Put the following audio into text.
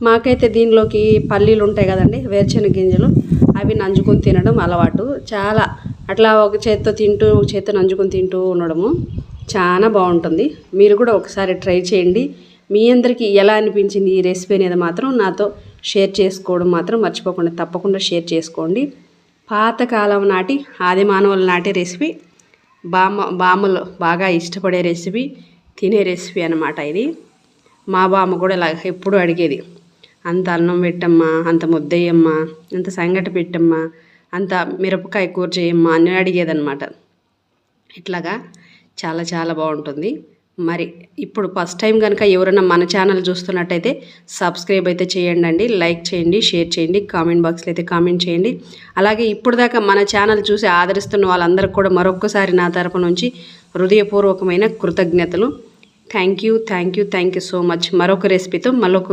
మాకైతే దీనిలోకి పల్లీలు ఉంటాయి కదండి, వేరుశెనగ గింజలు, అవి నంజుకొని తినడం అలవాటు. చాలా అట్లా ఒక చేత్తో తింటూ ఒక చేత్తో నంజుకొని తింటూ ఉండడము చాలా బాగుంటుంది. మీరు కూడా ఒకసారి ట్రై చేయండి. మీ అందరికీ ఎలా అనిపించింది ఈ రెసిపీ అనేది మాత్రం నాతో షేర్ చేసుకోవడం మాత్రం మర్చిపోకుండా, తప్పకుండా షేర్ చేసుకోండి. పాతకాలం నాటి ఆది మానవుల నాటి రెసిపీ, బామ్మలు బాగా ఇష్టపడే రెసిపీ, తినే రెసిపీ అన్నమాట ఇది. మా బామ్మ కూడా ఇలా ఎప్పుడు అడిగేది, అంత అన్నం పెట్టమ్మా, అంత ముద్దయ్యమ్మా, అంత సంగటి పెట్టమ్మా, అంత మిరపకాయ కూర చేయమ్మా అని అడిగేదన్నమాట. ఇట్లాగా చాలా చాలా బాగుంటుంది. మరి ఇప్పుడు ఫస్ట్ టైం కనుక ఎవరైనా మన ఛానల్ చూస్తున్నట్టయితే సబ్స్క్రైబ్ అయితే చేయండి, లైక్ చేయండి, షేర్ చేయండి, కామెంట్ బాక్స్లో అయితే కామెంట్ చేయండి. అలాగే ఇప్పుడు దాకా మన ఛానల్ చూసి ఆదరిస్తున్న వాళ్ళందరికీ కూడా మరొక్కసారి నా తరపు నుంచి హృదయపూర్వకమైన కృతజ్ఞతలు. Thank you so much. మరొక రెసిపీతో మరొక